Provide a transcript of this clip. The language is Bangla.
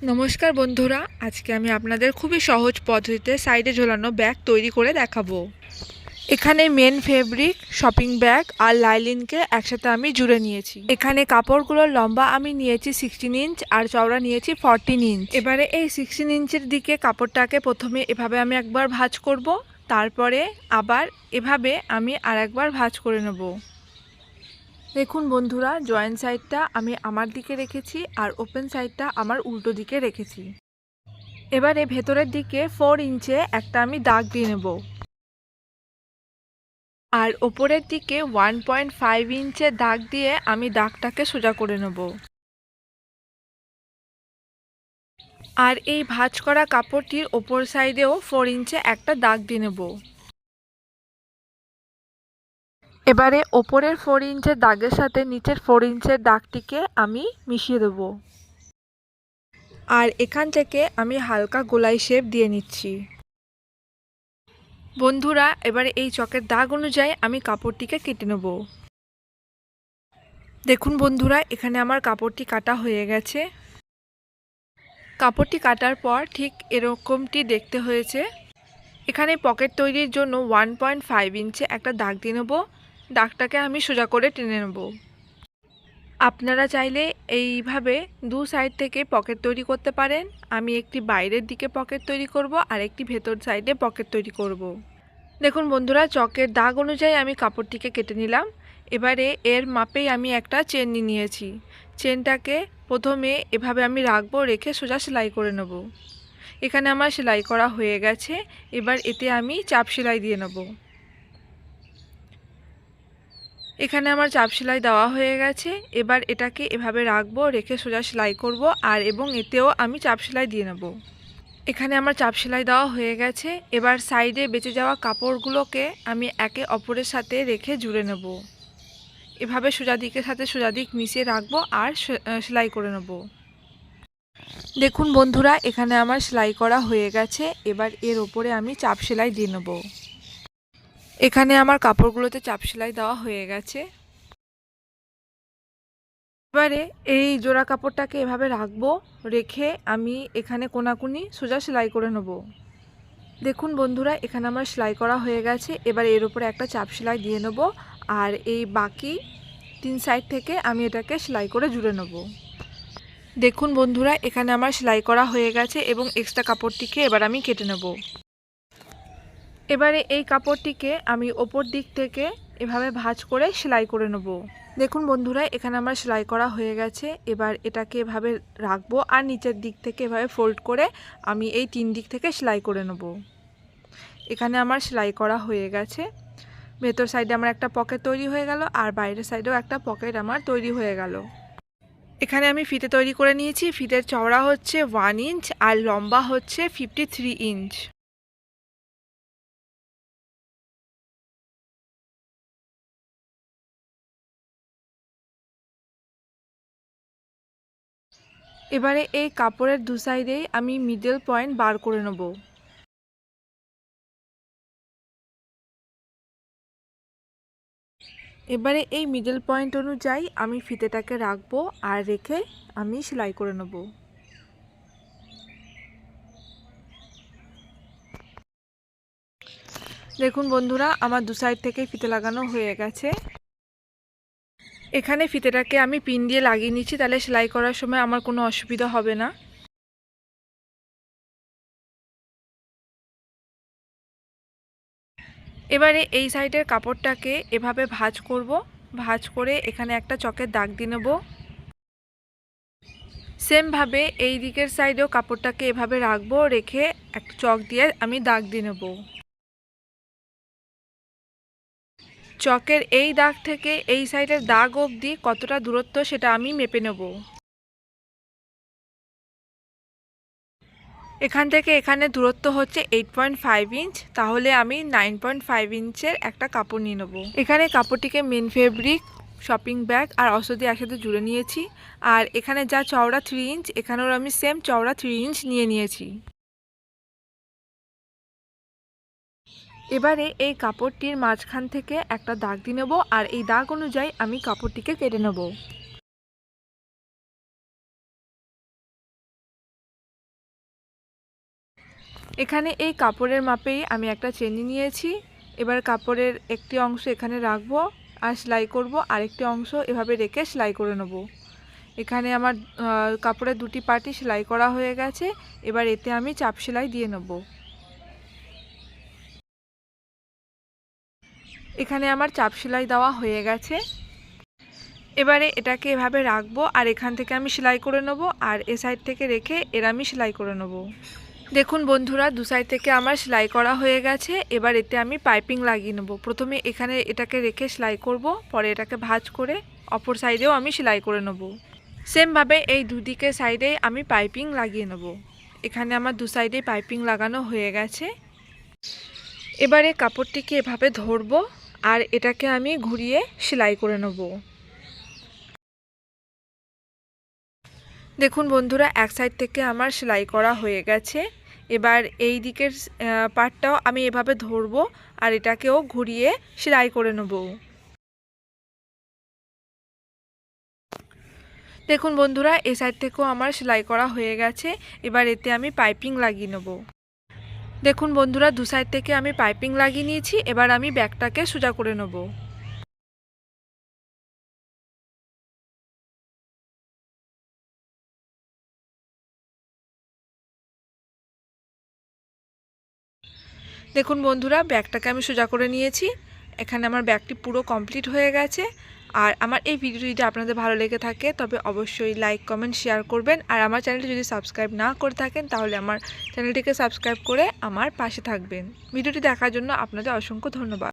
নমস্কার বন্ধুরা, আজকে আমি আপনাদের খুবই সহজ পদ্ধতিতে সাইডে ঝোলানো ব্যাগ তৈরি করে দেখাবো। এখানে মেন ফেব্রিক, শপিং ব্যাগ আর লাইলিনকে একসাথে আমি জুড়ে নিয়েছি। এখানে কাপড়গুলোর লম্বা আমি নিয়েছি 16 ইঞ্চ আর চওড়া নিয়েছি 14 ইঞ্চ। এবারে এই 16 ইঞ্চের দিকে কাপড়টাকে প্রথমে এভাবে আমি একবার ভাঁজ করব, তারপরে আবার এভাবে আমি আরেকবার ভাঁজ করে নেব। দেখুন বন্ধুরা, জয়েন্ট সাইডটা আমি আমার দিকে রেখেছি আর ওপেন সাইডটা আমার উল্টো দিকে রেখেছি। এবারে ভেতরের দিকে 4 ইঞ্চে একটা আমি দাগ দিয়ে নেব আর ওপরের দিকে 1.5 ইঞ্চে দাগ দিয়ে আমি দাগটাকে সোজা করে নেব। আর এই ভাঁজ করা কাপড়টির ওপর সাইডেও 4 ইঞ্চে একটা দাগ দিয়ে নেব। এবারে ওপরের 4 ইঞ্চের দাগের সাথে নিচের 4 ইঞ্চের দাগটিকে আমি মিশিয়ে দেব আর এখান থেকে আমি হালকা গোলাই শেপ দিয়ে নিচ্ছি। বন্ধুরা, এবারে এই চকের দাগ অনুযায়ী আমি কাপড়টিকে কেটে নেব। দেখুন বন্ধুরা, এখানে আমার কাপড়টি কাটা হয়ে গেছে। কাপড়টি কাটার পর ঠিক এরকমটি দেখতে হয়েছে। এখানে পকেট তৈরির জন্য 1.5 ইঞ্চে একটা দাগ দিয়ে নেব। দাগটাকে আমি সোজা করে টেনে নেব। আপনারা চাইলে এইভাবে দু সাইড থেকে পকেট তৈরি করতে পারেন। আমি একটি বাইরের দিকে পকেট তৈরি করব আর একটি ভেতর সাইডে পকেট তৈরি করব। দেখুন বন্ধুরা, চকের দাগ অনুযায়ী আমি কাপড়টিকে কেটে নিলাম। এবারে এর মাপেই আমি একটা চেন নিয়েছি। চেনটাকে প্রথমে এভাবে আমি রাখবো, রেখে সোজা সেলাই করে নেব। এখানে আমার সেলাই করা হয়ে গেছে। এবার এতে আমি চাপ সেলাই দিয়ে নেব। এখানে আমার চাপ সেলাই দেওয়া হয়ে গেছে। এবার এটাকে এভাবে রাখবো, রেখে সোজা সেলাই করব আর এতেও আমি চাপ সেলাই দিয়ে নেব। এখানে আমার চাপ সেলাই দেওয়া হয়ে গেছে। এবার সাইডে বেঁচে যাওয়া কাপড়গুলোকে আমি একে অপরের সাথে রেখে জুড়ে নেব। এভাবে সোজা দিকের সাথে সোজা দিক মিশিয়ে রাখবো আর সেলাই করে নেব। দেখুন বন্ধুরা, এখানে আমার সেলাই করা হয়ে গেছে। এবার এর ওপরে আমি চাপ সেলাই দিয়ে নেব। এখানে আমার কাপড়গুলোতে চাপ সেলাই দেওয়া হয়ে গেছে। এবারে এই জোড়া কাপড়টাকে এভাবে রাখবো, রেখে আমি এখানে কোনাকুনি সোজা সেলাই করে নেব। দেখুন বন্ধুরা, এখানে আমার সেলাই করা হয়ে গেছে। এবার এর উপরে একটা চাপ সেলাই দিয়ে নেব আর এই বাকি 3 সাইড থেকে আমি এটাকে সেলাই করে জুড়ে নেব। দেখুন বন্ধুরা, এখানে আমার সেলাই করা হয়ে গেছে এবং এক্সট্রা কাপড়টিকে এবার আমি কেটে নেব। এবারে এই কাপড়টিকে আমি ওপর দিক থেকে এভাবে ভাঁজ করে সেলাই করে নেব। দেখুন বন্ধুরা, এখানে আমার সেলাই করা হয়ে গেছে। এবার এটাকে এভাবে রাখবো আর নিচের দিক থেকে এভাবে ফোল্ড করে আমি এই 3 দিক থেকে সেলাই করে নেব। এখানে আমার সেলাই করা হয়ে গেছে। ভেতর সাইডে আমার একটা পকেট তৈরি হয়ে গেল আর বাইরের সাইডেও একটা পকেট আমার তৈরি হয়ে গেল। এখানে আমি ফিতে তৈরি করে নিয়েছি। ফিতের চওড়া হচ্ছে 1 ইঞ্চ আর লম্বা হচ্ছে 53 ইঞ্চ। এবারে এই কাপড়ের দু সাইডেই আমি মিডল পয়েন্ট বার করে নেব। এবারে এই মিডল পয়েন্ট অনুযায়ী আমি ফিতেটাকে রাখবো আর রেখে আমি সেলাই করে নেব। দেখুন বন্ধুরা, আমার দু সাইড থেকেই ফিতে লাগানো হয়ে গেছে। এখানে ফিতেটাকে আমি পিন দিয়ে লাগিয়ে নিচ্ছি, তাহলে সেলাই করার সময় আমার কোনো অসুবিধা হবে না। এবারে এই সাইডের কাপড়টাকে এভাবে ভাঁজ করব। ভাঁজ করে এখানে একটা চকের দাগ দিয়ে নেব। সেমভাবে এই দিকের সাইডেও কাপড়টাকে এভাবে রাখবো, রেখে একটা চক দিয়ে আমি দাগ দিয়ে নেব। চকের এই দাগ থেকে এই সাইডের দাগ অবধি কতটা দূরত্ব সেটা আমি মেপে নেব। এখান থেকে এখানে দূরত্ব হচ্ছে 8.5 ইঞ্চ, তাহলে আমি 9.5 ইঞ্চের একটা কাপড় নিয়ে নেব। এখানে কাপড়টিকে মেন ফেব্রিক, শপিং ব্যাগ আর অসদি একসাথে জুড়ে নিয়েছি। আর এখানে যা চওড়া 3 ইঞ্চ, এখানেও আমি সেম চওড়া 3 ইঞ্চ নিয়ে নিয়েছি। এবারে এই কাপড়টির মাঝখান থেকে একটা দাগ দিয়ে নেব আর এই দাগ অনুযায়ী আমি কাপড়টিকে কেটে নেব। এখানে এই কাপড়ের মাপেই আমি একটা চেনি নিয়েছি। এবার কাপড়ের একটি অংশ এখানে রাখবো আর সেলাই করব, আরেকটি অংশ এভাবে রেখে সেলাই করে নেব। এখানে আমার কাপড়ের দুটি পার্টি সেলাই করা হয়ে গেছে। এবার এতে আমি চাপ সেলাই দিয়ে নেব। এখানে আমার চাপ সেলাই দেওয়া হয়ে গেছে। এবারে এটাকে এভাবে রাখবো আর এখান থেকে আমি সেলাই করে নেব, আর এ সাইড থেকে রেখে এর আমি সেলাই করে নেব। দেখুন বন্ধুরা, দু সাইড থেকে আমার সেলাই করা হয়ে গেছে। এবার এতে আমি পাইপিং লাগিয়ে নেব। প্রথমে এখানে এটাকে রেখে সেলাই করব, পরে এটাকে ভাঁজ করে অপর সাইডেও আমি সেলাই করে নেব। সেমভাবে এই দুদিকে সাইডে আমি পাইপিং লাগিয়ে নেব। এখানে আমার দু সাইডে পাইপিং লাগানো হয়ে গেছে। এবারে কাপড়টিকে এভাবে ধরবো আর এটাকে আমি ঘুরিয়ে সেলাই করে নেব। দেখুন বন্ধুরা, এক সাইড থেকে আমার সেলাই করা হয়ে গেছে। এবার এই দিকের পার্টটাও আমি এভাবে ধরবো আর এটাকেও ঘুরিয়ে সেলাই করে নেব। দেখুন বন্ধুরা, এই সাইড থেকেও আমার সেলাই করা হয়ে গেছে। এবার এতে আমি পাইপিং লাগিয়ে নেব। দেখুন বন্ধুরা, দু সাইড থেকে আমি পাইপিং লাগিয়ে নিয়েছি। এবার আমি ব্যাগটাকে সোজা করে নেব। দেখুন বন্ধুরা, ব্যাগটাকে আমি সোজা করে নিয়েছি। এখানে আমার ব্যাগটি পুরো কমপ্লিট হয়ে গেছে। আর আমার এই ভিডিওটি যদি আপনাদের ভালো লেগে থাকে তবে অবশ্যই লাইক, কমেন্ট, শেয়ার করবেন। আর আমার চ্যানেলটি যদি সাবস্ক্রাইব না করে থাকেন তাহলে আমার চ্যানেলটিকে সাবস্ক্রাইব করে আমার পাশে থাকবেন। ভিডিওটি দেখার জন্য আপনাদের অসংখ্য ধন্যবাদ।